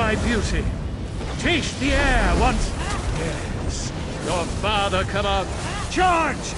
my beauty. Taste the air once. Yes. Your father, come on. Charge!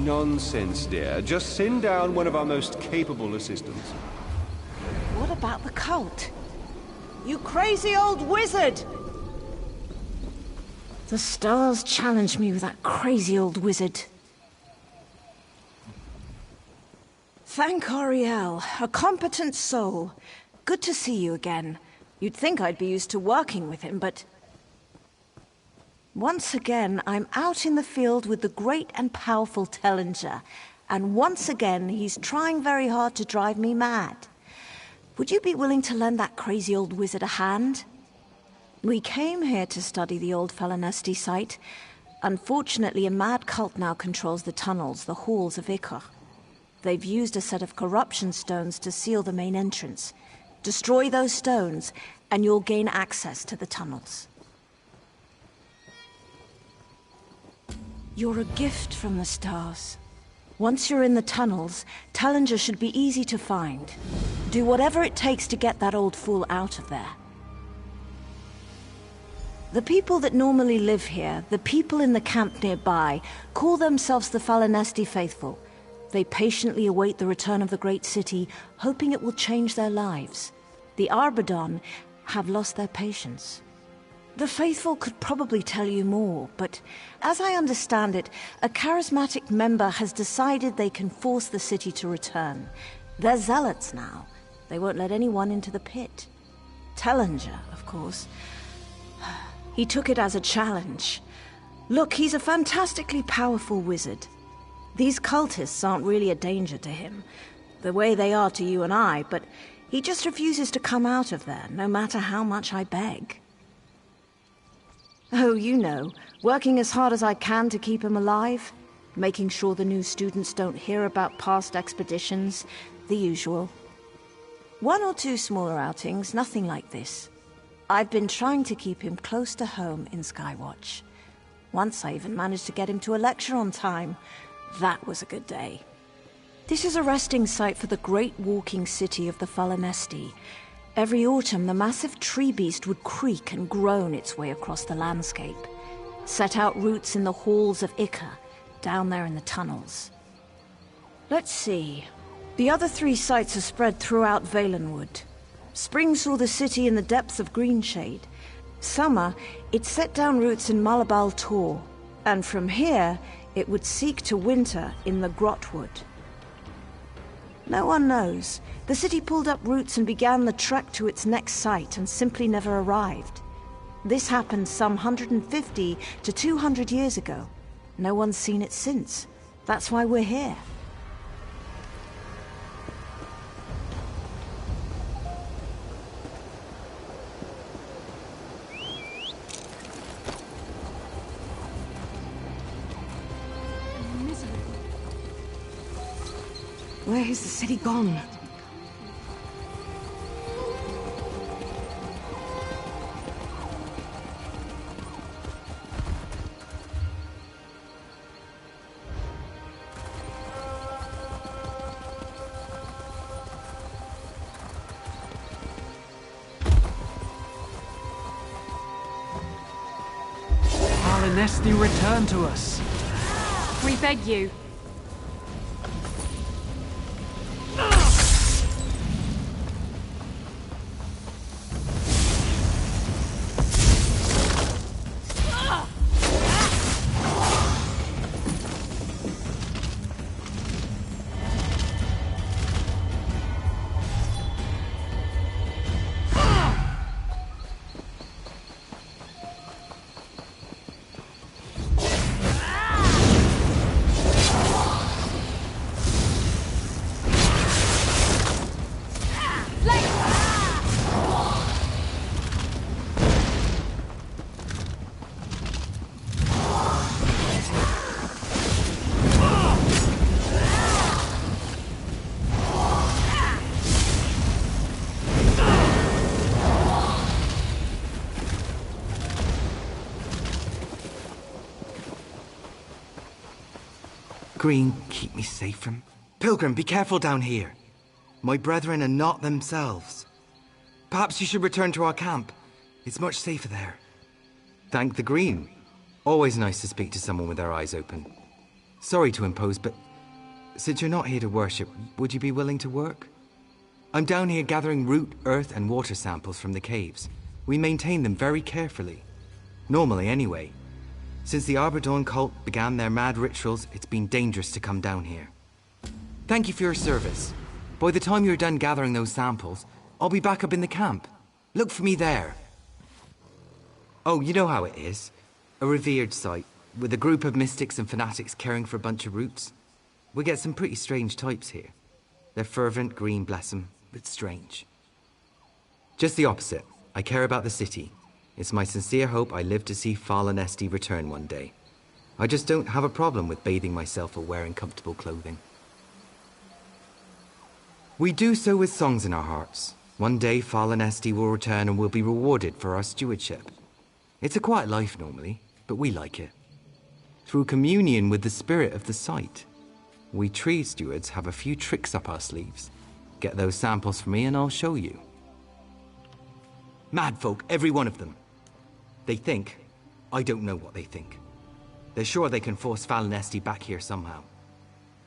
Nonsense, dear. Just send down one of our most capable assistants. What about the cult? You crazy old wizard! The stars challenged me with that crazy old wizard. Thank Ariel, a competent soul. Good to see you again. You'd think I'd be used to working with him, but... Once again, I'm out in the field with the great and powerful Tellinger, and once again, he's trying very hard to drive me mad. Would you be willing to lend that crazy old wizard a hand? We came here to study the old Falanesti site. Unfortunately, a mad cult now controls the tunnels, the halls of Icar. They've used a set of corruption stones to seal the main entrance. Destroy those stones, and you'll gain access to the tunnels. You're a gift from the stars. Once you're in the tunnels, Tellinger should be easy to find. Do whatever it takes to get that old fool out of there. The people that normally live here, the people in the camp nearby, call themselves the Falanesti Faithful. They patiently await the return of the great city, hoping it will change their lives. The Arbadon have lost their patience. The Faithful could probably tell you more, but as I understand it, a charismatic member has decided they can force the city to return. They're zealots now. They won't let anyone into the pit. Tellinger, of course. He took it as a challenge. Look, he's a fantastically powerful wizard. These cultists aren't really a danger to him, the way they are to you and I, but he just refuses to come out of there, no matter how much I beg. Oh, you know, working as hard as I can to keep him alive, making sure the new students don't hear about past expeditions, the usual. One or two smaller outings, nothing like this. I've been trying to keep him close to home in Skywatch. Once I even managed to get him to a lecture on time. That was a good day. This is a resting site for the great walking city of the Falanesti. Every autumn, the massive tree beast would creak and groan its way across the landscape, set out roots in the halls of Icar, down there in the tunnels. Let's see. The other three sites are spread throughout Valenwood. Spring saw the city in the depths of Greenshade. Summer, it set down roots in Malabal Tor, and from here, it would seek to winter in the Grotwood. No one knows. The city pulled up roots and began the trek to its next site and simply never arrived. This happened some 150 to 200 years ago. No one's seen it since. That's why we're here. Where has the city gone? Falanesti, return to us. We beg you. Green, keep me safe from... Pilgrim, be careful down here. My brethren are not themselves. Perhaps you should return to our camp. It's much safer there. Thank the Green. Always nice to speak to someone with their eyes open. Sorry to impose, but since you're not here to worship, would you be willing to work? I'm down here gathering root, earth, and water samples from the caves. We maintain them very carefully. Normally, anyway. Since the Arbor Dawn cult began their mad rituals, it's been dangerous to come down here. Thank you for your service. By the time you're done gathering those samples, I'll be back up in the camp. Look for me there. Oh, you know how it is. A revered site, with a group of mystics and fanatics caring for a bunch of roots. We get some pretty strange types here. They're fervent, green, bless 'em, but strange. Just the opposite. I care about the city. It's my sincere hope I live to see Fallen Esti return one day. I just don't have a problem with bathing myself or wearing comfortable clothing. We do so with songs in our hearts. One day Fallen Esti will return and we'll be rewarded for our stewardship. It's a quiet life normally, but we like it. Through communion with the spirit of the site, we tree stewards have a few tricks up our sleeves. Get those samples for me and I'll show you. Mad folk, every one of them. They think, I don't know what they think. They're sure they can force Fallen Esti back here somehow.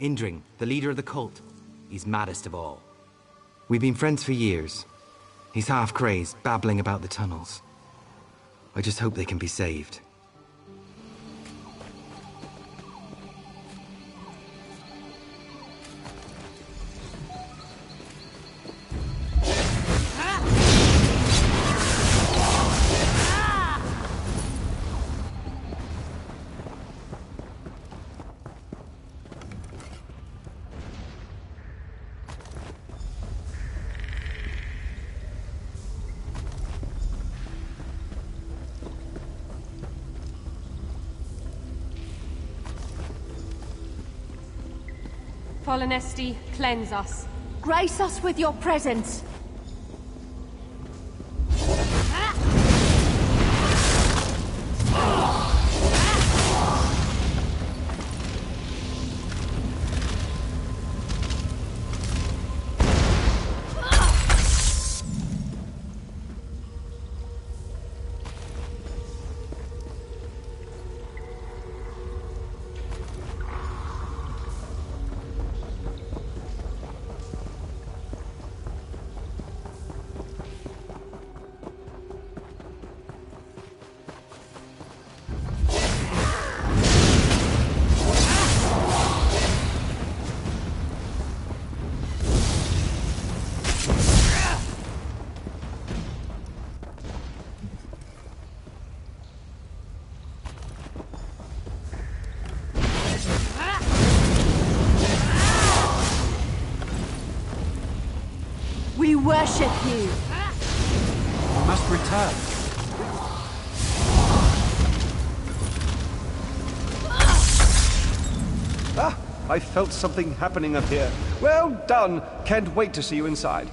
Indring, the leader of the cult, he's maddest of all. We've been friends for years. He's half crazed, babbling about the tunnels. I just hope they can be saved. Fallen Esti, cleanse us. Grace us with your presence. We worship you. We must return. Ah, I felt something happening up here. Well done. Can't wait to see you inside.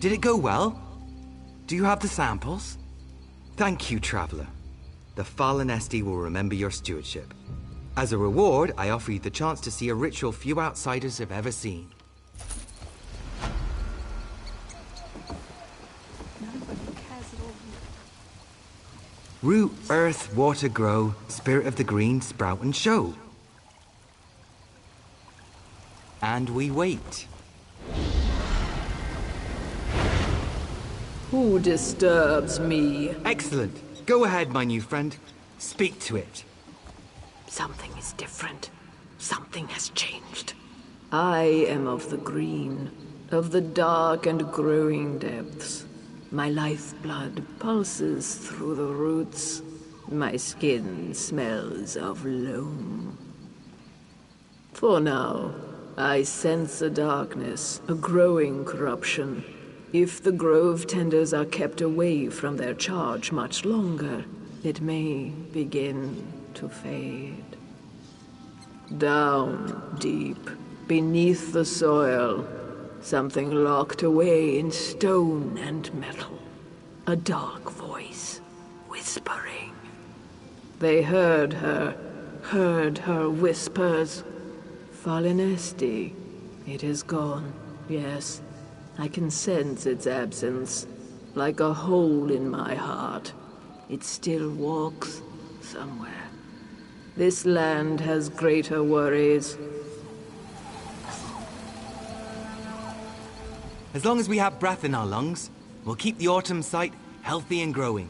Did it go well? Do you have the samples? Thank you, Traveler. The Fallen Esti will remember your stewardship. As a reward, I offer you the chance to see a ritual few outsiders have ever seen. Root, earth, water grow, spirit of the green, sprout and show. And we wait. Who disturbs me? Excellent. Go ahead, my new friend. Speak to it. Something is different. Something has changed. I am of the green, of the dark and growing depths. My lifeblood pulses through the roots. My skin smells of loam. For now, I sense a darkness, a growing corruption. If the Grove tenders are kept away from their charge much longer, it may begin to fade. Down deep, beneath the soil, something locked away in stone and metal. A dark voice, whispering. They heard her whispers. Falinesti, it is gone, yes. I can sense its absence, like a hole in my heart. It still walks somewhere. This land has greater worries. As long as we have breath in our lungs, we'll keep the autumn site healthy and growing.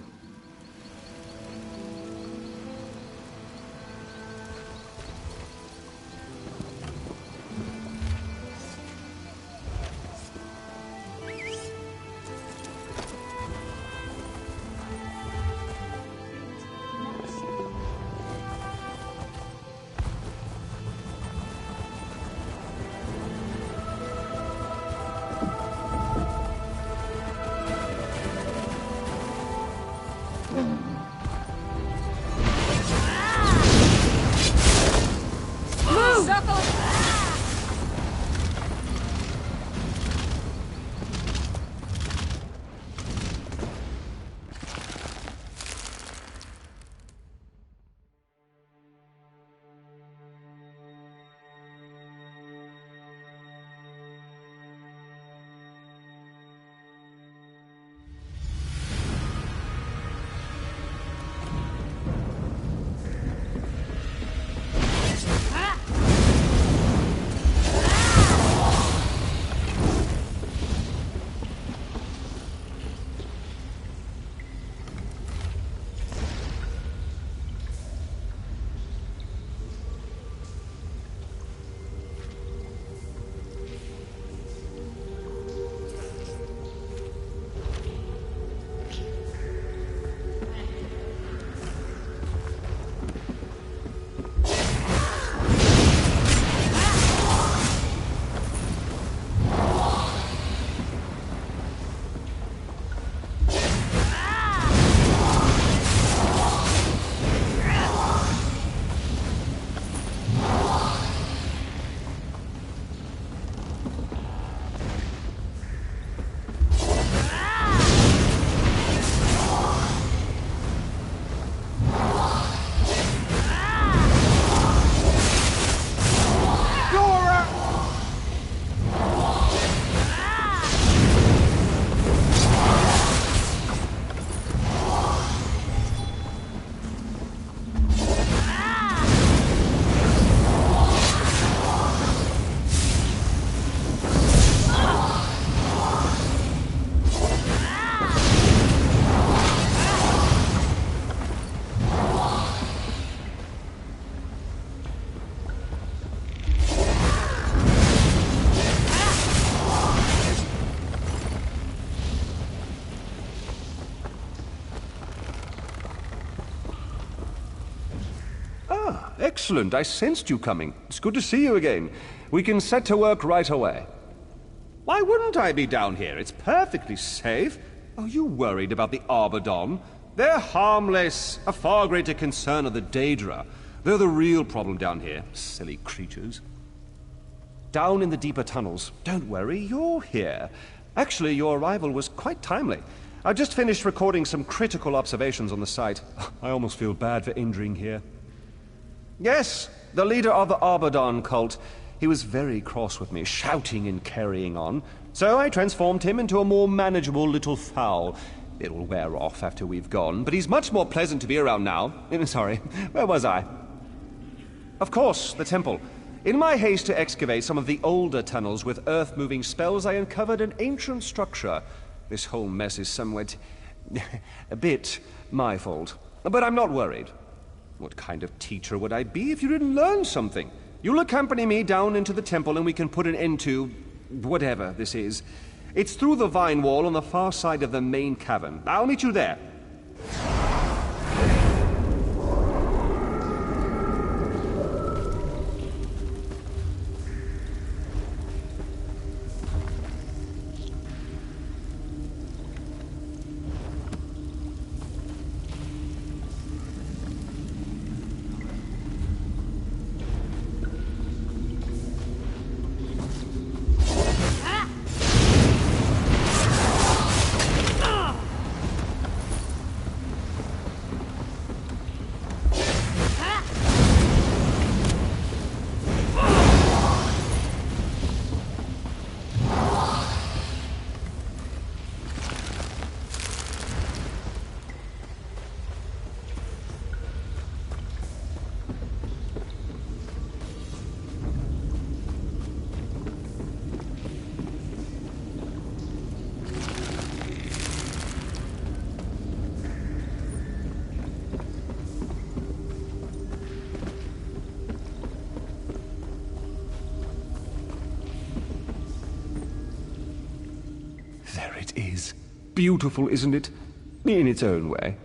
Excellent. I sensed you coming. It's good to see you again. We can set to work right away. Why wouldn't I be down here? It's perfectly safe. Are you worried about the Arbadon? They're harmless. A far greater concern are the Daedra. They're the real problem down here. Silly creatures. Down in the deeper tunnels. Don't worry, you're here. Actually, your arrival was quite timely. I just finished recording some critical observations on the site. I almost feel bad for injuring here. Yes, the leader of the Arbadon cult. He was very cross with me, shouting and carrying on. So I transformed him into a more manageable little fowl. It'll wear off after we've gone, but he's much more pleasant to be around now. Sorry, where was I? Of course, the temple. In my haste to excavate some of the older tunnels with earth-moving spells, I uncovered an ancient structure. This whole mess is somewhat... a bit my fault. But I'm not worried. What kind of teacher would I be if you didn't learn something? You'll accompany me down into the temple and we can put an end to... whatever this is. It's through the vine wall on the far side of the main cavern. I'll meet you there. It is. Beautiful, isn't it? In its own way.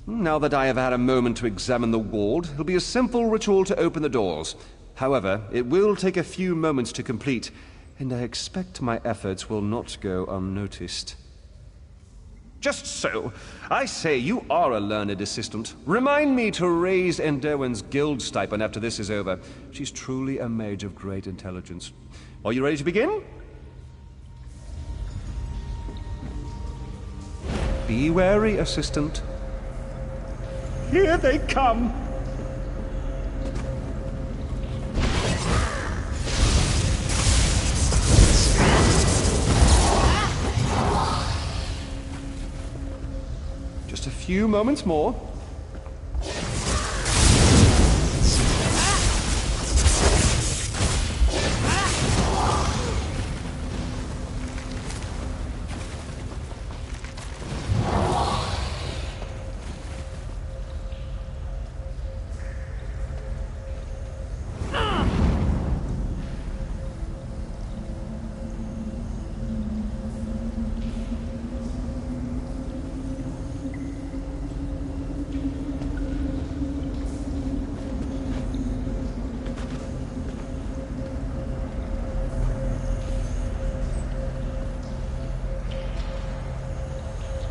Now that I have had a moment to examine the ward, it'll be a simple ritual to open the doors. However, it will take a few moments to complete, and I expect my efforts will not go unnoticed. Just so. I say, you are a learned assistant. Remind me to raise Enderwin's guild stipend after this is over. She's truly a mage of great intelligence. Are you ready to begin? Be wary, assistant. Here they come! Just a few moments more.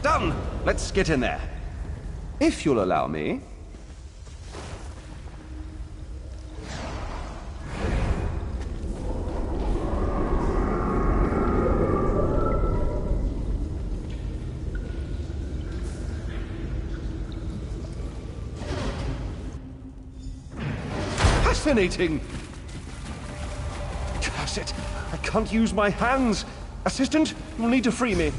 Done! Let's get in there. If you'll allow me. Fascinating! Curse it! I can't use my hands! Assistant, you'll need to free me.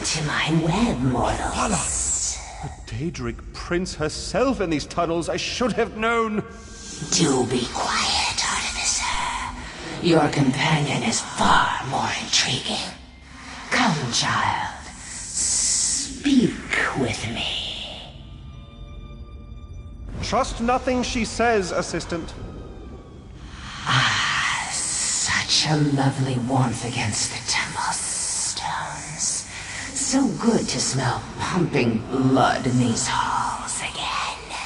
To my web, mortals. The Daedric Prince herself in these tunnels. I should have known. Do be quiet, Artificer. Your companion is far more intriguing. Come, child. Speak with me. Trust nothing she says, assistant. Ah, such a lovely warmth against the temple's stones. So good to smell pumping blood in these halls again.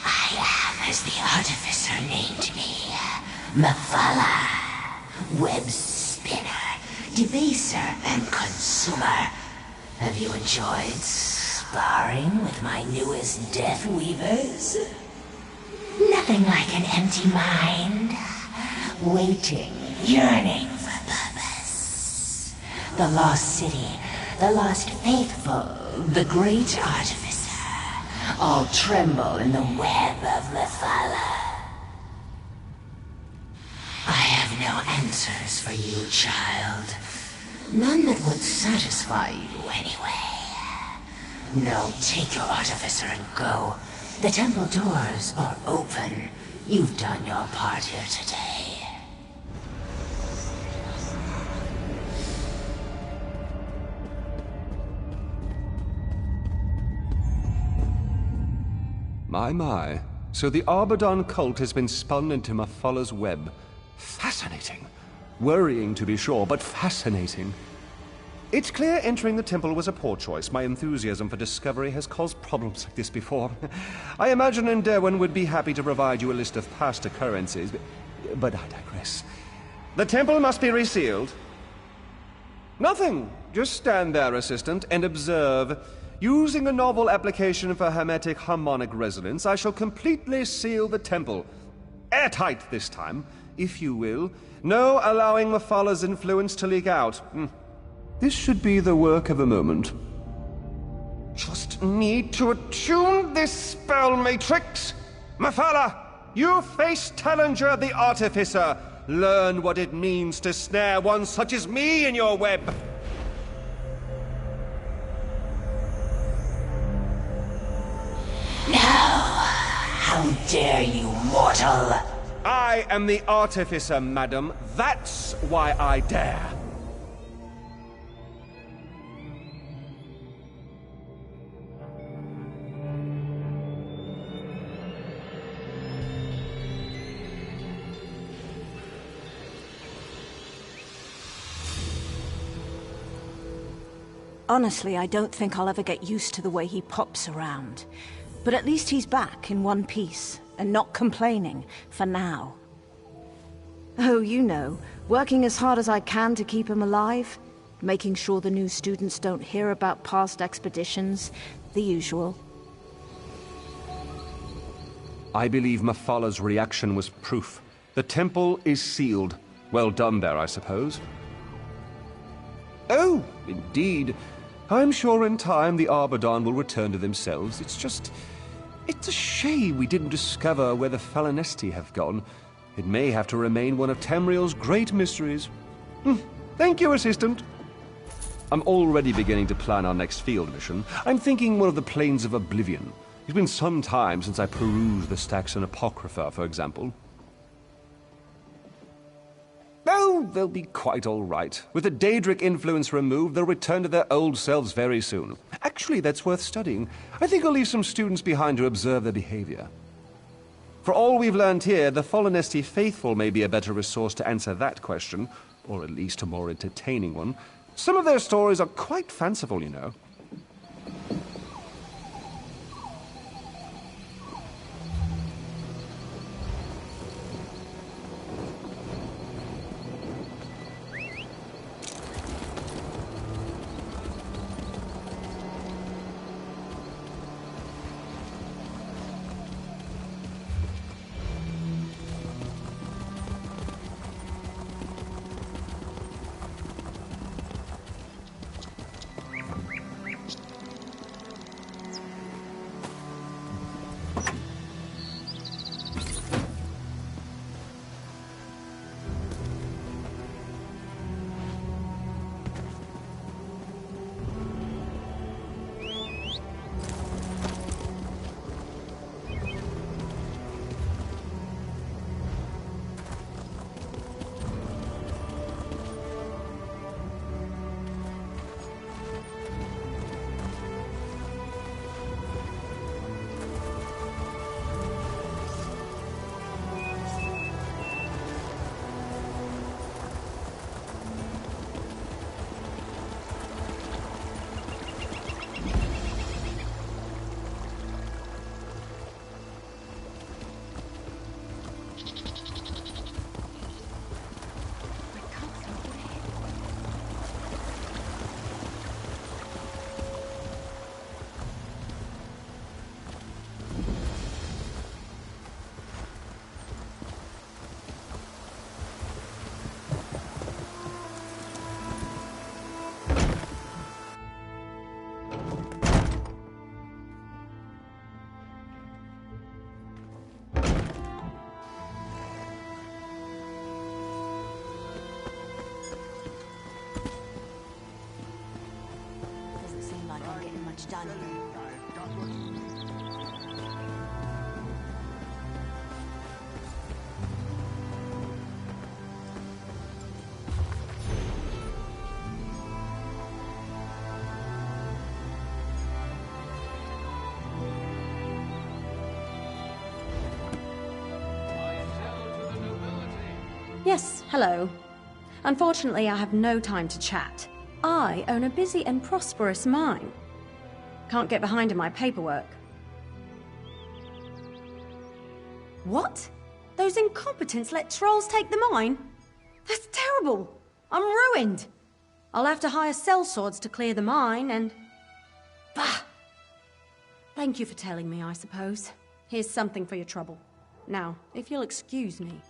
I am as the Artificer named me, Mephala, web spinner, debaser, and consumer. Have you enjoyed sparring with my newest Death Weavers? Nothing like an empty mind, waiting, yearning for purpose. The lost city, the lost faithful, the great Artificer, all tremble in the web of Mephala. I have no answers for you, child. None that would satisfy you anyway. Now take your Artificer and go. The temple doors are open. You've done your part here today. My. So the Arbadon cult has been spun into Mephala's web. Fascinating. Worrying, to be sure, but fascinating. It's clear entering the temple was a poor choice. My enthusiasm for discovery has caused problems like this before. I imagine Enderwin would be happy to provide you a list of past occurrences, but I digress. The temple must be resealed. Nothing. Just stand there, assistant, and observe. Using a novel application for hermetic harmonic resonance, I shall completely seal the temple. Airtight this time, if you will. No allowing Mephala's influence to leak out. This should be the work of a moment. Just need to attune this spell matrix. Mafala, you face Tellinger the Artificer. Learn what it means to snare one such as me in your web. How dare you, mortal! I am the Artificer, madam. That's why I dare. Honestly, I don't think I'll ever get used to the way he pops around. But at least he's back in one piece, and not complaining, for now. Oh, you know, working as hard as I can to keep him alive, making sure the new students don't hear about past expeditions, the usual. I believe Mafala's reaction was proof. The temple is sealed. Well done there, I suppose. Oh, indeed. I'm sure in time the Arbadon will return to themselves. It's a shame we didn't discover where the Falinesti have gone. It may have to remain one of Tamriel's great mysteries. Thank you, Assistant. I'm already beginning to plan our next field mission. I'm thinking one of the Plains of Oblivion. It's been some time since I perused the Saxon Apocrypha, for example. Oh, they'll be quite all right. With the Daedric influence removed, they'll return to their old selves very soon. Actually, that's worth studying. I think I'll leave some students behind to observe their behavior. For all we've learned here, the Falinesti faithful may be a better resource to answer that question, or at least a more entertaining one. Some of their stories are quite fanciful, you know. Done here. Yes, hello. Unfortunately, I have no time to chat. I own a busy and prosperous mine. Can't get behind in my paperwork. What? Those incompetents let trolls take the mine? That's terrible! I'm ruined! I'll have to hire sellswords to clear the mine and... Bah! Thank you for telling me, I suppose. Here's something for your trouble. Now, if you'll excuse me.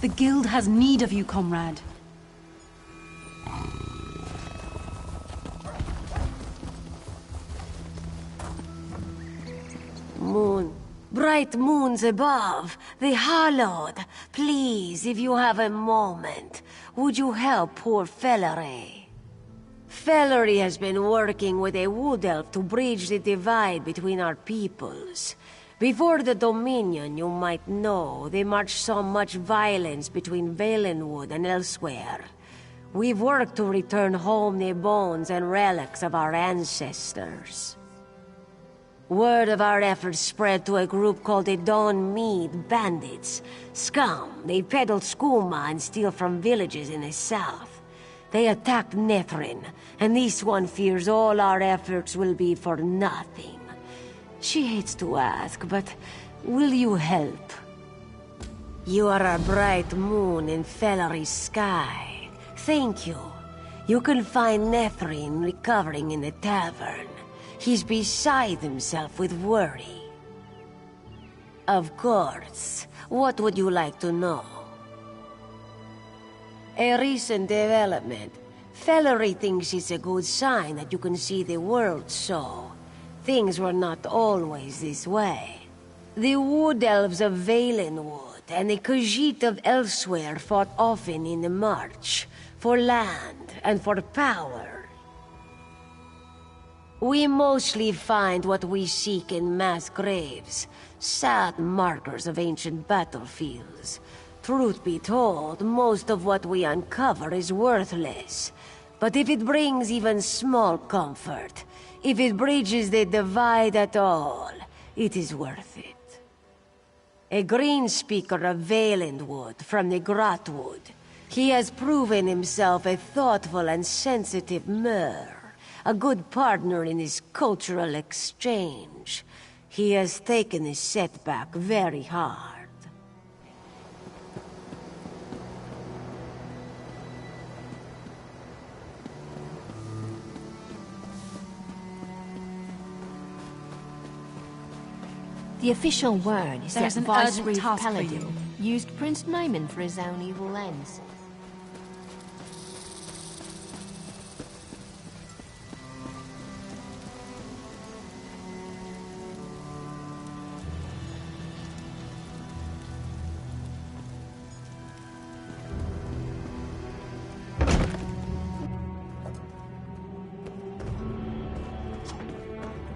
The guild has need of you, comrade. Moon. Bright moons above, the hallowed. Please, if you have a moment, would you help poor Fellery? Fellery has been working with a wood elf to bridge the divide between our peoples. Before the Dominion, you might know, the March saw much violence between Valenwood and elsewhere. We've worked to return home the bones and relics of our ancestors. Word of our efforts spread to a group called the Dawn Mead Bandits. Scum, they peddle skooma and steal from villages in the south. They attacked Nethrin, and this one fears all our efforts will be for nothing. She hates to ask, but will you help? You are a bright moon in Fellery's sky. Thank you. You can find Nethrin recovering in the tavern. He's beside himself with worry. Of course. What would you like to know? A recent development. Fellery thinks it's a good sign that you can see the world so. Things were not always this way. The Wood Elves of Valenwood and the Khajiit of elsewhere fought often in the March, for land and for power. We mostly find what we seek in mass graves, sad markers of ancient battlefields. Truth be told, most of what we uncover is worthless. But if it brings even small comfort, if it bridges the divide at all, it is worth it. A green speaker of Valenwood from the Grotwood. He has proven himself a thoughtful and sensitive mer. A good partner in his cultural exchange. He has taken his setback very hard. The official word is There's that an urgent Viceroy task for Paladin you. used Prince Naiman for his own evil ends.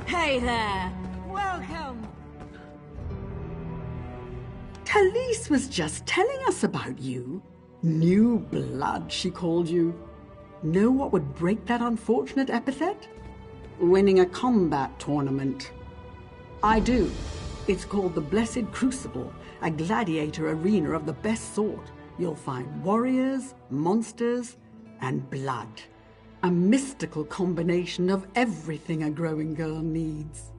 Hey there! Welcome! Talise was just telling us about you. New blood, she called you. Know what would break that unfortunate epithet? Winning a combat tournament. I do. It's called the Blessed Crucible, a gladiator arena of the best sort. You'll find warriors, monsters, and blood. A mystical combination of everything a growing girl needs.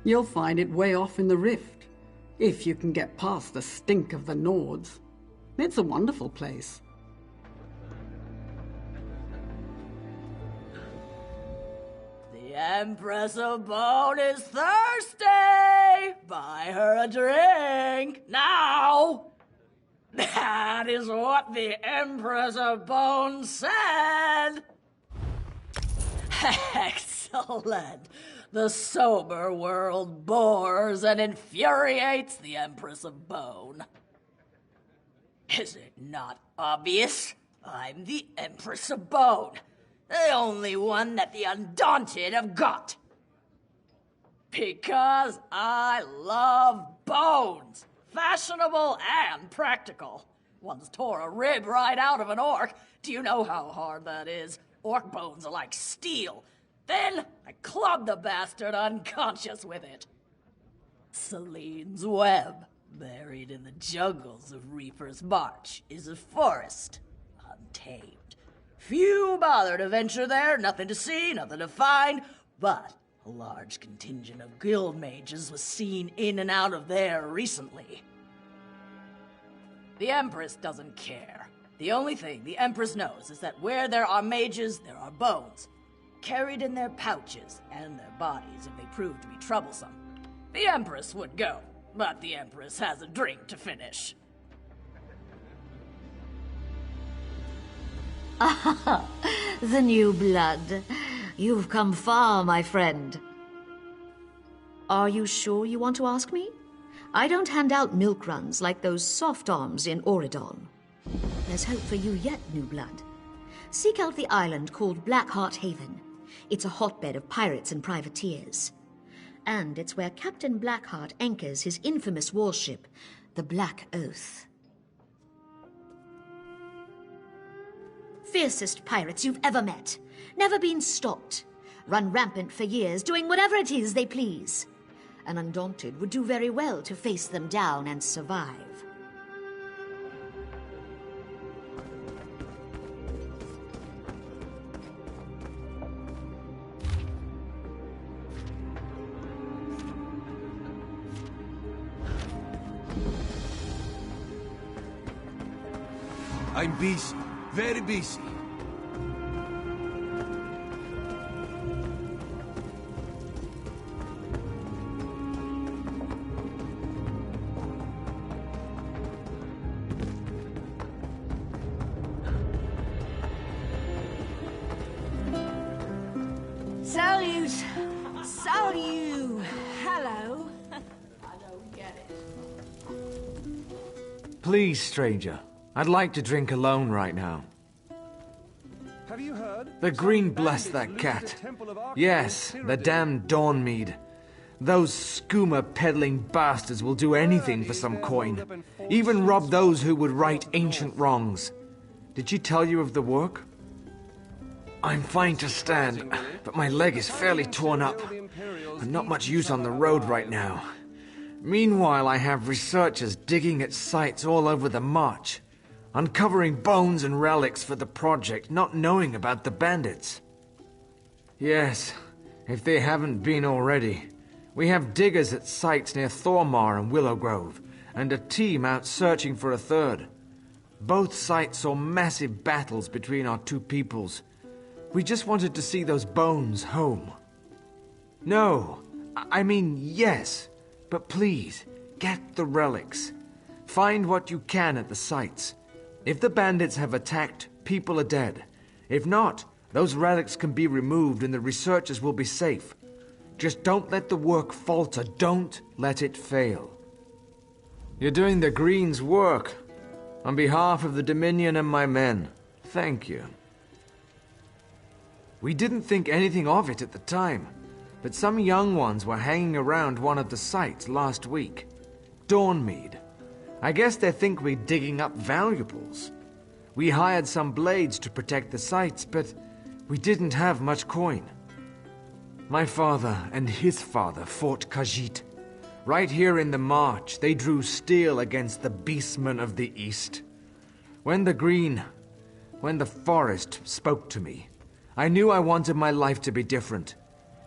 You'll find it way off in the rift, if you can get past the stink of the Nords. It's a wonderful place. The Empress of Bone is thirsty! Buy her a drink, now! That is what the Empress of Bone said! Excellent! The sober world bores and infuriates the Empress of Bone. Is it not obvious? I'm the Empress of Bone, the only one that the Undaunted have got. Because I love bones! Fashionable and practical. Once tore a rib right out of an orc. Do you know how hard that is? Orc bones are like steel. Then I clubbed the bastard unconscious with it. Celine's web, buried in the jungles of Reaper's March, is a forest, untamed. Few bother to venture there, nothing to see, nothing to find, but a large contingent of guild mages was seen in and out of there recently. The Empress doesn't care. The only thing the Empress knows is that where there are mages, there are bones, carried in their pouches and their bodies if they prove to be troublesome. The Empress would go, but the Empress has a drink to finish. The new blood. You've come far, my friend. Are you sure you want to ask me? I don't hand out milk runs like those soft arms in Auridon. There's hope for you yet, new blood. Seek out the island called Blackheart Haven. It's a hotbed of pirates and privateers. And it's where Captain Blackheart anchors his infamous warship, the Black Oath. Fiercest pirates you've ever met. Never been stopped. Run rampant for years, doing whatever it is they please. An Undaunted would do very well to face them down and survive. I'm busy. Very busy. Salute! Salute! Hello! Please, stranger. I'd like to drink alone right now. Have you heard? The Green bless that cat. Yes, the damned Dawnmead. Those skooma-peddling bastards will do anything for some coin. Even rob those who would right ancient wrongs. Did she tell you of the work? I'm fine to stand, but my leg is fairly torn up. I'm not much use on the road right now. Meanwhile, I have researchers digging at sites all over the march, uncovering bones and relics for the project, not knowing about the bandits. Yes, if they haven't been already. We have diggers at sites near Thormar and Willow Grove, and a team out searching for a third. Both sites saw massive battles between our two peoples. We just wanted to see those bones home. No, I mean yes, but please, get the relics. Find what you can at the sites. If the bandits have attacked, people are dead. If not, those relics can be removed and the researchers will be safe. Just don't let the work falter. Don't let it fail. You're doing the Green's work. On behalf of the Dominion and my men, thank you. We didn't think anything of it at the time, but some young ones were hanging around one of the sites last week. Dawnmead. I guess they think we're digging up valuables. We hired some blades to protect the sites, but we didn't have much coin. My father and his father fought Khajiit. Right here in the march, they drew steel against the beastmen of the East. When the forest spoke to me, I knew I wanted my life to be different.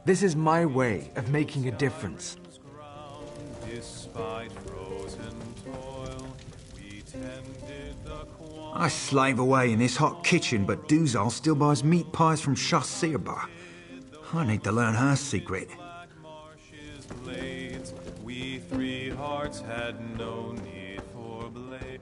This is my way of making a difference. I slave away in this hot kitchen, but Duzal still buys meat pies from Shah-Sirbar. I need to learn her secret. We three hearts had no need for blade.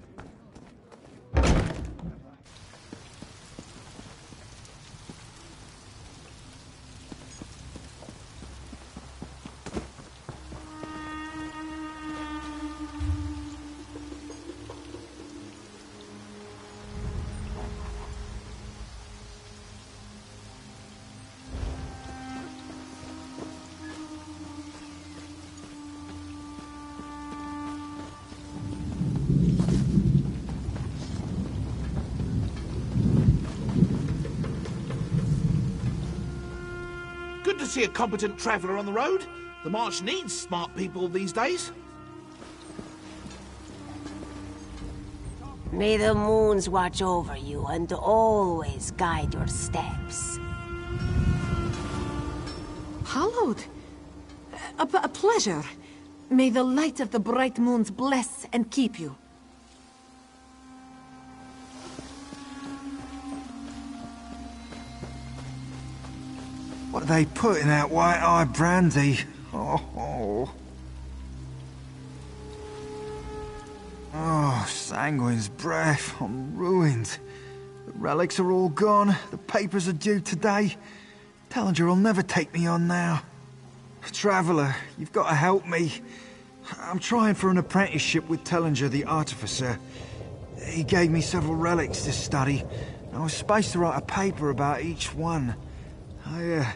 Good to see a competent traveller on the road. The March needs smart people these days. May the moons watch over you and always guide your steps. Hallowed. A pleasure. May the light of the bright moons bless and keep you. What are they put in that white-eyed brandy? Oh, Sanguine's breath. I'm ruined. The relics are all gone. The papers are due today. Tellinger will never take me on now. Traveller, you've got to help me. I'm trying for an apprenticeship with Tellinger the Artificer. He gave me several relics to study. I was supposed to write a paper about each one. I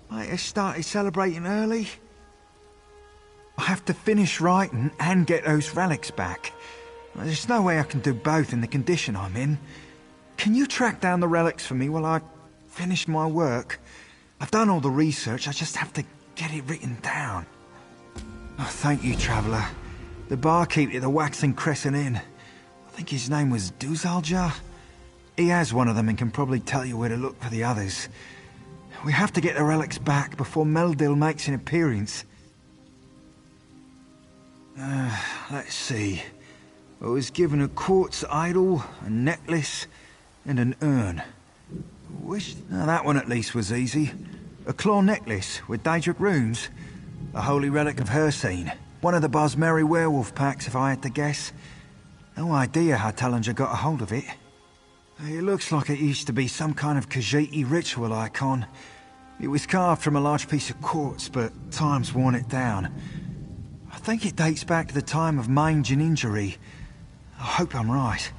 might have started celebrating early. I have to finish writing and get those relics back. There's no way I can do both in the condition I'm in. Can you track down the relics for me while I finish my work? I've done all the research, I just have to get it written down. Oh, thank you, Traveller. The barkeep at the Waxing Crescent Inn. I think his name was Duzalja. He has one of them and can probably tell you where to look for the others. We have to get the relics back before Meldil makes an appearance. Let's see. I was given a quartz idol, a necklace, and an urn. That one at least was easy. A claw necklace with Daedric runes. The holy relic of Hircine. One of the Bosmeri werewolf packs, if I had to guess. No idea how Tellinger got a hold of it. It looks like it used to be some kind of Khajiit ritual icon. It was carved from a large piece of quartz, but time's worn it down. I think it dates back to the time of mange and injury. I hope I'm right.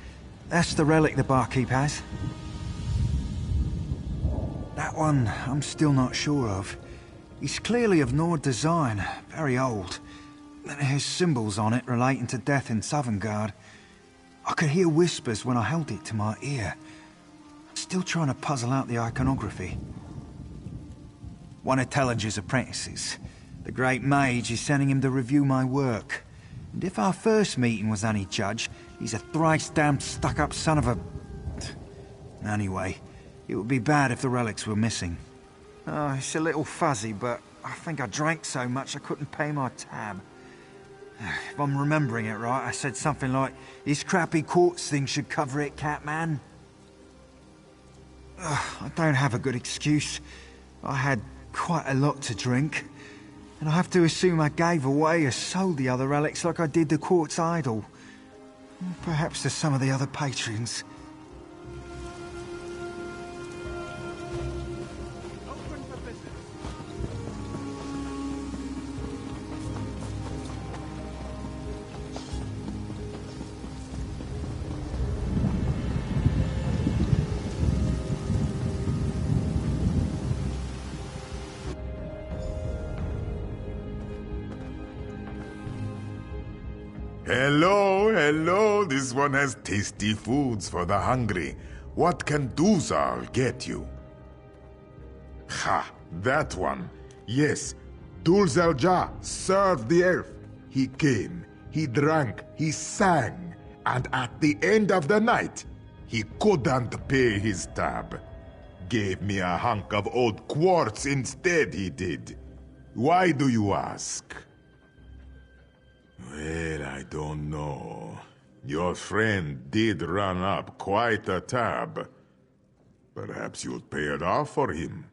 That's the relic the barkeep has. That one I'm still not sure of. It's clearly of Nord design, very old. And it has symbols on it relating to death in Sovngarde. I could hear whispers when I held it to my ear. I'm still trying to puzzle out the iconography. One of Tellinger's apprentices, the Great Mage, is sending him to review my work. And if our first meeting was any judge, he's a thrice-damned stuck-up son of a... Anyway, it would be bad if the relics were missing. Oh, it's a little fuzzy, but I think I drank so much I couldn't pay my tab. If I'm remembering it right, I said something like, "This crappy quartz thing should cover it, Catman." I don't have a good excuse. I had quite a lot to drink. And I have to assume I gave away or sold the other relics like I did the quartz idol. Perhaps to some of the other patrons. Hello, this one has tasty foods for the hungry. What can Duzal get you? Ha, that one. Yes, Dulzalja served the elf. He came, he drank, he sang, and at the end of the night, he couldn't pay his tab. Gave me a hunk of old quartz instead, he did. Why do you ask? Well, I don't know. Your friend did run up quite a tab. Perhaps you'll pay it off for him.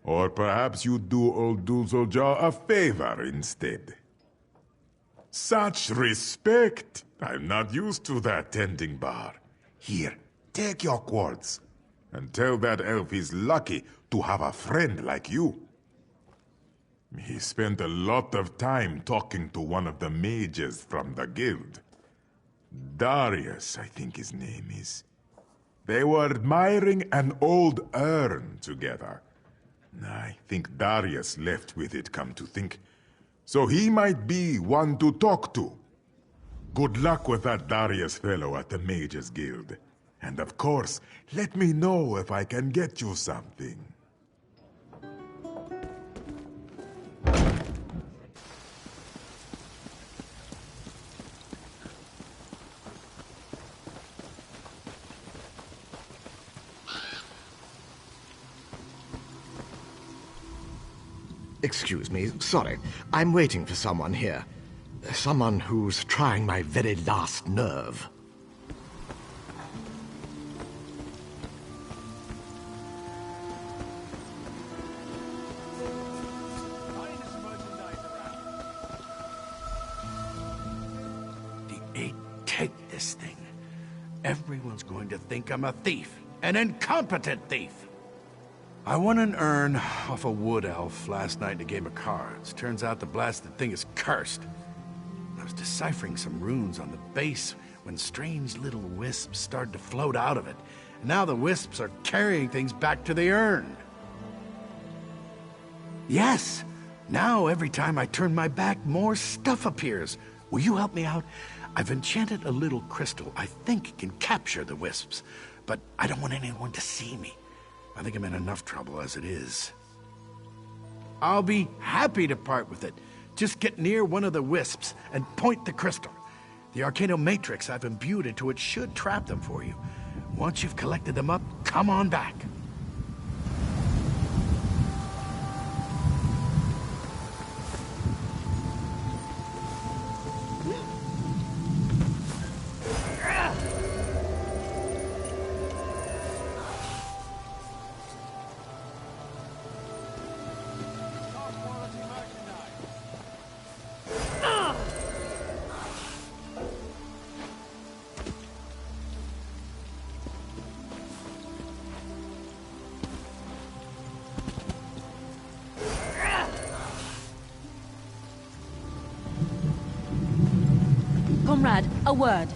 Or perhaps you'd do old Duzalja a favor instead. Such respect! I'm not used to that tending bar. Here, take your quartz, and tell that elf he's lucky to have a friend like you. He spent a lot of time talking to one of the mages from the guild. Darius, I think his name is. They were admiring an old urn together. I think Darius left with it, come to think. So he might be one to talk to. Good luck with that Darius fellow at the Mages Guild. And of course, let me know if I can get you something. Excuse me, sorry. I'm waiting for someone here. Someone who's trying my very last nerve. Take this thing. everyone's going to think I'm a thief. An incompetent thief. I won an urn off a wood elf last night in a game of cards. Turns out the blasted thing is cursed. I was deciphering some runes on the base when strange little wisps started to float out of it. And now the wisps are carrying things back to the urn. Yes! Now every time I turn my back, more stuff appears. Will you help me out? I've enchanted a little crystal I think can capture the wisps, but I don't want anyone to see me. I think I'm in enough trouble as it is. I'll be happy to part with it. Just get near one of the wisps and point the crystal. The Arcano Matrix I've imbued into it should trap them for you. Once you've collected them up, come on back. Comrade, a word.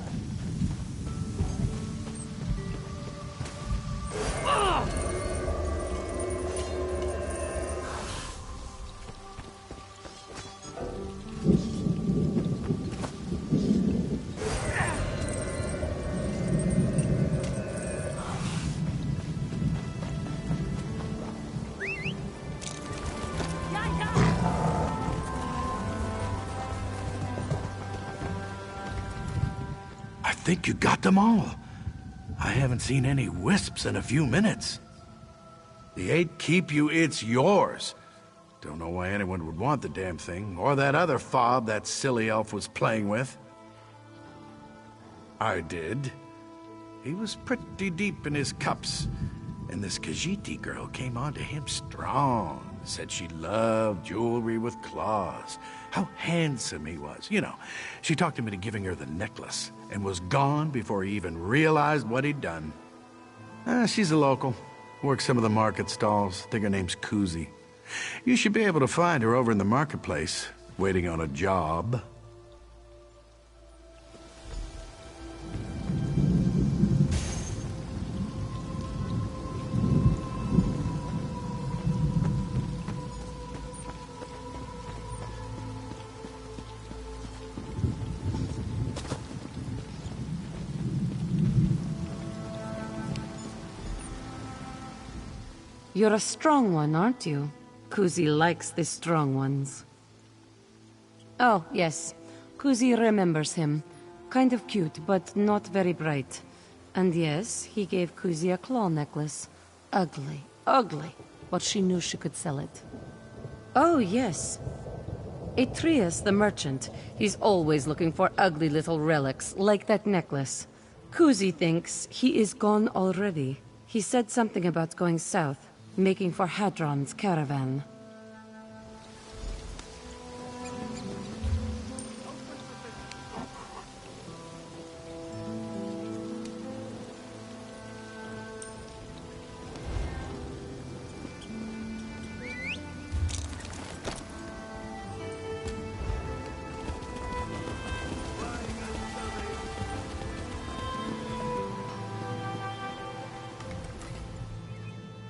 I think you got them all. I haven't seen any wisps in a few minutes. The 8 keep you, it's yours. Don't know why anyone would want the damn thing, or that other fob that silly elf was playing with. I did. He was pretty deep in his cups, and this Khajiit girl came on to him strong. Said she loved jewelry with claws. How handsome he was. You know, she talked him into giving her the necklace, and was gone before he even realized what he'd done. She's a local. Works some of the market stalls. Think her name's Kuzi. You should be able to find her over in the marketplace, waiting on a job. You're a strong one, aren't you? Kuzi likes the strong ones. Oh, yes. Kuzi remembers him. Kind of cute, but not very bright. And yes, he gave Kuzi a claw necklace. Ugly, ugly. But she knew she could sell it. Oh, yes. Atreus, the merchant. He's always looking for ugly little relics, like that necklace. Kuzi thinks he is gone already. He said something about going south. Making for Hadron's caravan.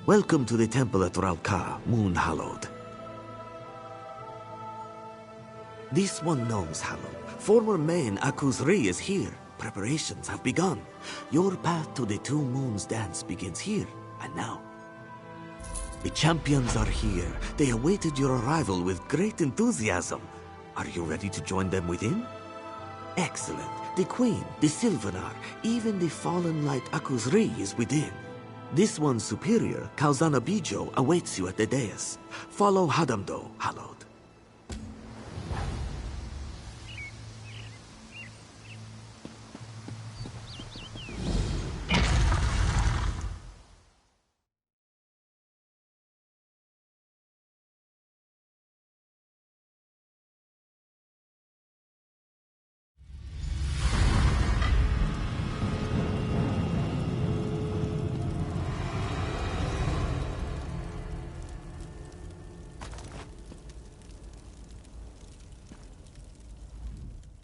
Welcome to the temple at Ralka, Moon Hallowed. This one knows Hallowed. Former main Akuzri is here. Preparations have begun. Your path to the Two Moons dance begins here and now. The champions are here. They awaited your arrival with great enthusiasm. Are you ready to join them within? Excellent. The Queen, the Sylvanar, even the fallen light Akuzri is within. This one's superior, Kalzana Bijo, awaits you at the dais. Follow Hadamdo, Hallowed.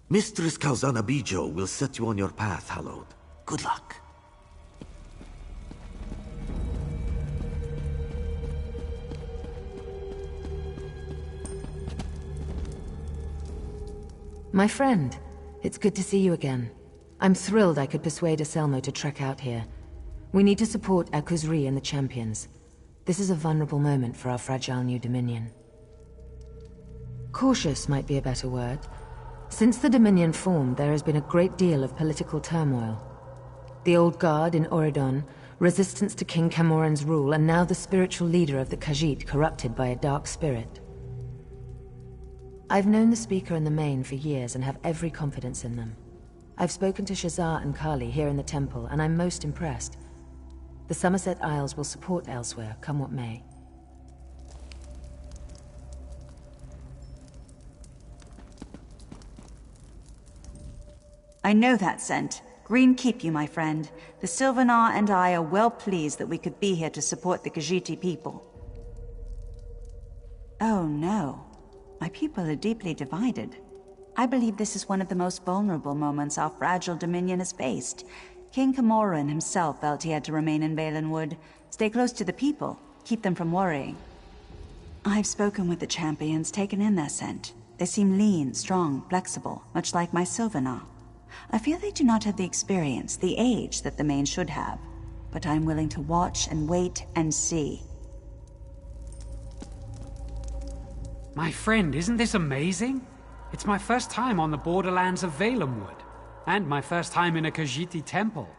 Mistress Kalzana Bijo will set you on your path, Hallowed. Good luck. My friend, it's good to see you again. I'm thrilled I could persuade Aselmo to trek out here. We need to support Akuzri and the champions. This is a vulnerable moment for our fragile new dominion. Cautious might be a better word. Since the Dominion formed, there has been a great deal of political turmoil. The Old Guard in Oridon, resistance to King Camoran's rule, and now the spiritual leader of the Khajiit corrupted by a dark spirit. I've known the Speaker and the Main for years and have every confidence in them. I've spoken to Shazar and Kali here in the temple, and I'm most impressed. The Somerset Isles will support elsewhere, come what may. I know that scent. Green keep you, my friend. The Sylvanar and I are well pleased that we could be here to support the Khajiiti people. Oh no. My people are deeply divided. I believe this is one of the most vulnerable moments our fragile dominion has faced. King Camoran himself felt he had to remain in Valenwood, stay close to the people, keep them from worrying. I've spoken with the champions, taken in their scent. They seem lean, strong, flexible, much like my Sylvanar. I feel they do not have the experience, the age that the Main should have. But I'm willing to watch and wait and see. My friend, isn't this amazing? It's my first time on the borderlands of Valenwood, and my first time in a Khajiiti temple.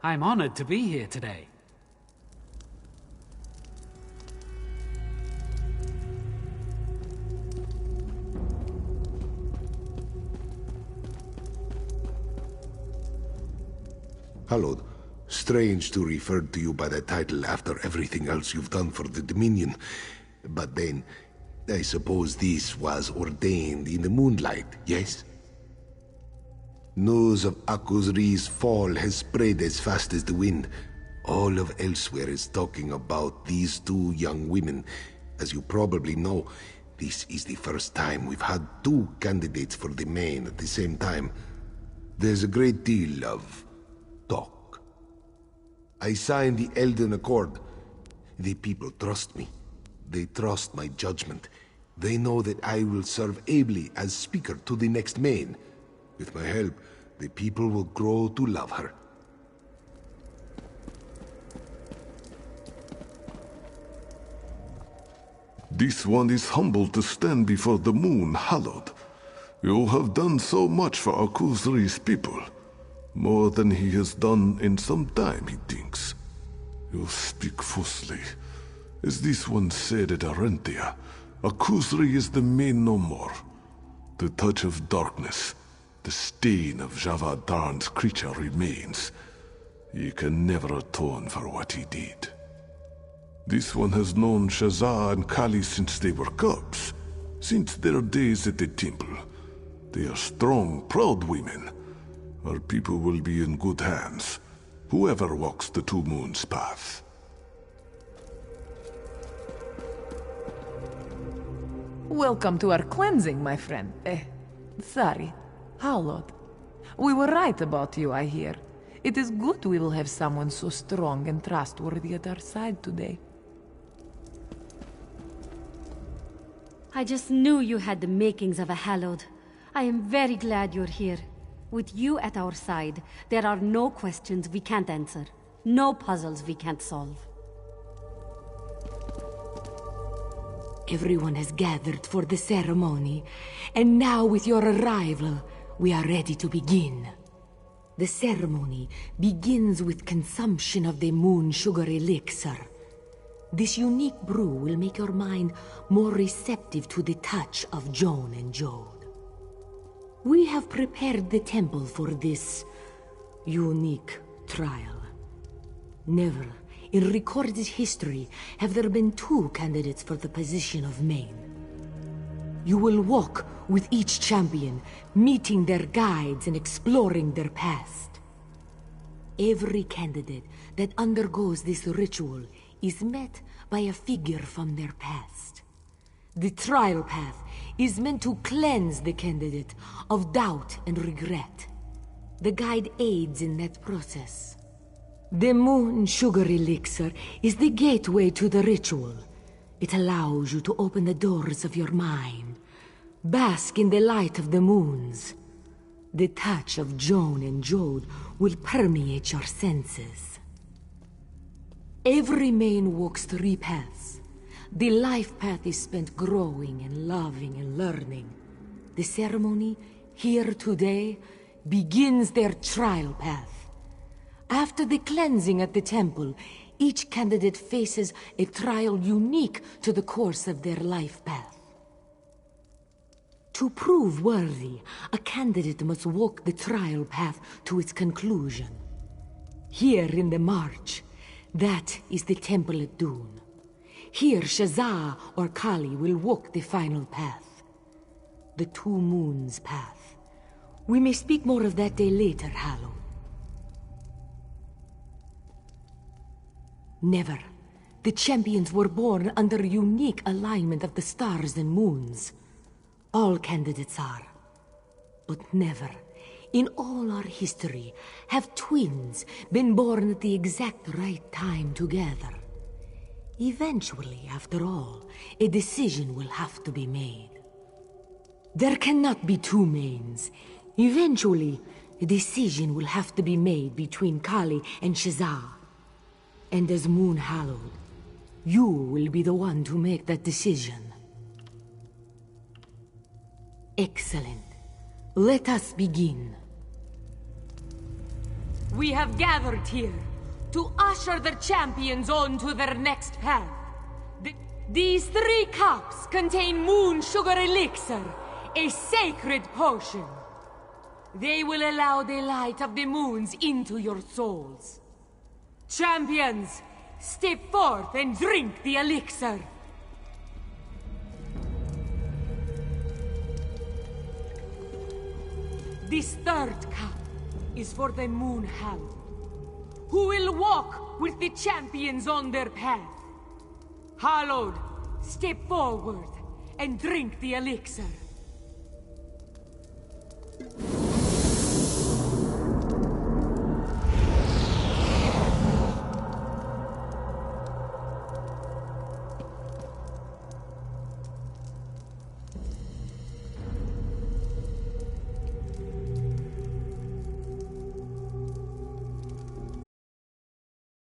I'm honored to be here today. Hallowed, strange to refer to you by that title after everything else you've done for the Dominion. But then, I suppose this was ordained in the moonlight, yes? News of Akuzri's fall has spread as fast as the wind. All of elsewhere is talking about these two young women. As you probably know, this is the first time we've had two candidates for the Main at the same time. There's a great deal of talk. I signed the Elden Accord. The people trust me. They trust my judgment. They know that I will serve ably as Speaker to the next Main. With my help, the people will grow to love her. This one is humbled to stand before the moon, Hallowed. You have done so much for Akuzri's people. More than he has done in some time, he thinks. You speak falsely. As this one said at Arentia, Akuzri is the Main no more. The touch of darkness, the stain of Javadarn's creature remains. He can never atone for what he did. This one has known Shazar and Kali since they were cubs, since their days at the temple. They are strong, proud women. Our people will be in good hands, whoever walks the Two Moons path. Welcome to our cleansing, my friend. Sorry. Hallowed. We were right about you, I hear. It is good we will have someone so strong and trustworthy at our side today. I just knew you had the makings of a Hallowed. I am very glad you're here. With you at our side, there are no questions we can't answer. No puzzles we can't solve. Everyone has gathered for the ceremony, and now with your arrival, we are ready to begin. The ceremony begins with consumption of the moon sugar elixir. This unique brew will make your mind more receptive to the touch of Joan and Jode. We have prepared the temple for this unique trial. Never in recorded history have there been two candidates for the position of Main. You will walk with each champion, meeting their guides and exploring their past. Every candidate that undergoes this ritual is met by a figure from their past. The trial path is meant to cleanse the candidate of doubt and regret. The guide aids in that process. The moon sugar elixir is the gateway to the ritual. It allows you to open the doors of your mind. Bask in the light of the moons. The touch of Joan and Jode will permeate your senses. Every main walks 3 paths. The life path is spent growing and loving and learning. The ceremony, here today, begins their trial path. After the cleansing at the temple, each candidate faces a trial unique to the course of their life path. To prove worthy, a candidate must walk the trial path to its conclusion. Here in the march, that is the temple at Dune. Here Shazah or Kali will walk the final path. The 2 moons path. We may speak more of that day later, Hallow. Never. The champions were born under a unique alignment of the stars and moons. All candidates are. But never, in all our history, have twins been born at the exact right time together. Eventually, after all, a decision will have to be made. There cannot be 2 mains. Eventually, a decision will have to be made between Kali and Shazah. And as Moon Hallowed, you will be the one to make that decision. Excellent. Let us begin. We have gathered here to usher the champions on to their next path. These 3 cups contain moon sugar elixir, a sacred potion. They will allow the light of the moons into your souls. Champions, step forth and drink the elixir. This 3rd cup is for the Moon Hallowed, who will walk with the champions on their path. Hallowed, step forward and drink the elixir.